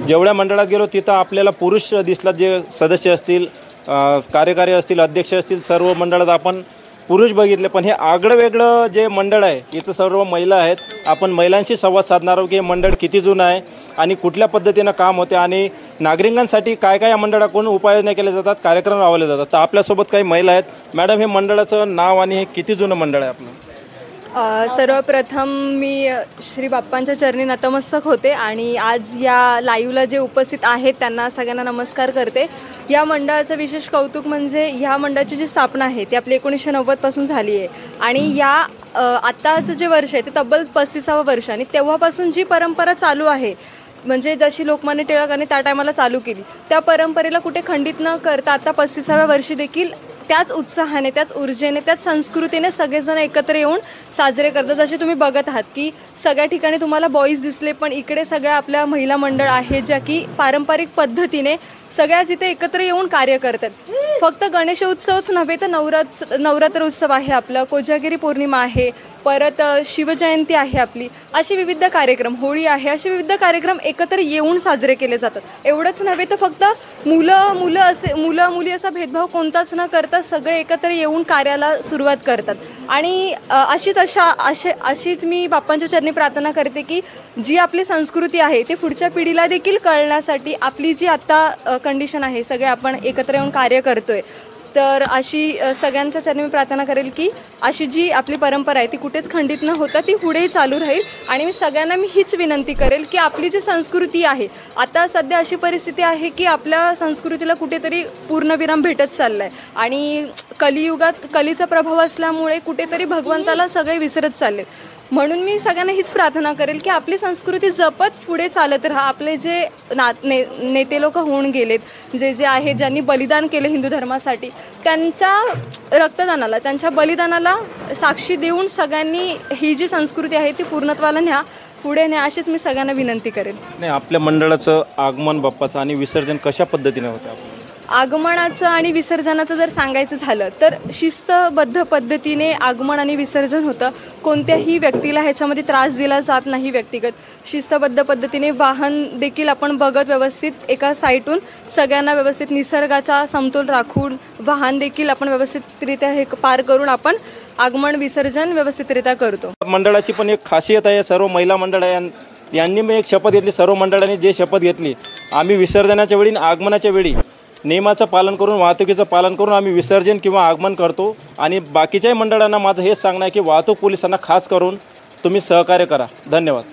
जेवढ्या मंडळात गेलो तिथं आपल्याला पुरुष दिसलात, जे सदस्य असतील, कार्यकारी असतील, अध्यक्ष असतील, सर्व मंडळात आपण पुरुष बघितले. पण हे आगळं वेगळं जे मंडळ आहे इथं सर्व महिला आहेत. आपण महिलांशी संवाद साधणार आहोत की हे मंडळ किती जुनं आहे आणि कुठल्या पद्धतीनं काम होते आणि नागरिकांसाठी काय काय या मंडळाकडून उपाययोजना केल्या जातात, कार्यक्रम राबवले जातात. तर आपल्यासोबत काही महिला आहेत. मॅडम, हे मंडळाचं नाव आणि हे किती जुनं मंडळ आहे आपलं? सर्वप्रथम मी श्री बाप्पांच्या चरणी नतमस्तक होते आणि आज या लाईव्हला जे उपस्थित आहेत त्यांना सगळ्यांना नमस्कार करते. या मंडळाचं विशेष कौतुक म्हणजे ह्या मंडळाची जी स्थापना आहे ती आपली 1990पासून झाली आहे आणि या आत्ताचं जे वर्ष आहे ते तब्बल 35वं वर्ष आणि तेव्हापासून जी परंपरा चालू आहे, म्हणजे जशी लोकमान्य टिळकांनी त्या टायमाला चालू केली त्या परंपरेला कुठे खंडित न करता आता 35व्या वर्षी देखील त्याच उत्साहाने, त्याच ऊर्जेने, त्याच संस्कृतीने सगळेजण एकत्र येऊन साजरे करतात. जसे तुम्ही बघत आहात की सगळ्या ठिकाणी तुम्हाला बॉईज दिसले, पण इकडे सगळ्या आपल्या महिला मंडळ आहेत ज्या की पारंपरिक पद्धतीने सगळ्याच इथे एकत्र येऊन कार्य करतात. फक्त गणेश उत्सवच नव्हे तर नवरात्र उत्सव आहे आपलं, कोजागिरी पौर्णिमा आहे, परत शिवजयंती आहे आपली, अशी विविध कार्यक्रम, होळी आहे, असे विविध कार्यक्रम एकत्र येऊन साजरे केले जातात. एवढंच नव्हे तर फक्त मुलं मुली असा भेदभाव कोणताच न करता सगळे एकत्र येऊन कार्याला सुरुवात करतात. आणि अशीच मी बाप्पांच्या चरणी प्रार्थना करते की जी आपली संस्कृती आहे ते पुढच्या पिढीला देखील कळण्यासाठी आपली जी आत्ता कंडिशन आहे, सगळे आपण एकत्र येऊन कार्य करतोय, तर अशी सगळ्यांच्या चरणी मी प्रार्थना करेल की अशी जी आपली परंपरा आहे ती कुठेच खंडित न होता ती पुढेही चालू राहील. आणि मी सगळ्यांना हीच विनंती करेल की आपली जी संस्कृती आहे, आता सध्या अशी परिस्थिती आहे की आपल्या संस्कृतीला कुठेतरी पूर्णविराम भेटत चालला आहे आणि कलियुगात कलीचा प्रभाव असल्यामुळे कुठेतरी भगवंताला सगळे विसरत चालले. म्हणून मी सगळ्यांना हीच प्रार्थना करेल की आपली संस्कृती जपत पुढे चालत राहा. आपले जे नेते लोक होऊन गेलेत, जे आहेत, ज्यांनी बलिदान केलं हिंदू धर्मासाठी, त्यांच्या रक्तदानाला, त्यांच्या बलिदानाला साक्षी देऊन सगळ्यांनी ही जी संस्कृती आहे ती पूर्णत्वाला न्या, पुढे न्या, अशीच मी सगळ्यांना विनंती करेन. नाही, आपल्या मंडळाचं आगमन बाप्पाचं आणि विसर्जन कशा पद्धतीने होतं? आगमनाचं आणि विसर्जनाचं जर सांगायचं झालं तर शिस्तबद्ध पद्धतीने आगमन आणि विसर्जन होतं. कोणत्याही व्यक्तीला ह्याच्यामध्ये त्रास दिला जात नाही. व्यक्तिगत शिस्तबद्ध पद्धतीने वाहन देखील आपण बघत व्यवस्थित एका साईटून सगळ्यांना व्यवस्थित निसर्गाचा समतोल राखून वाहन देखील आपण व्यवस्थितरित्या हे पार करून आपण आगमन विसर्जन व्यवस्थितरित्या करतो. मंडळाची पण एक खासियत आहे, सर्व महिला मंडळ यांनी मी एक शपथ घेतली, सर्व मंडळांनी जे शपथ घेतली, आम्ही विसर्जनाच्या वेळी आगमनाच्या वेळी नियमाचं पालन करून, वाहतुकीचं पालन करून आम्ही विसर्जन किंवा आगमन करतो. आणि बाकीच्याही मंडळांना माझं हेच सांगणं आहे की वाहतूक पोलिसांना खास करून तुम्ही सहकार्य करा. धन्यवाद.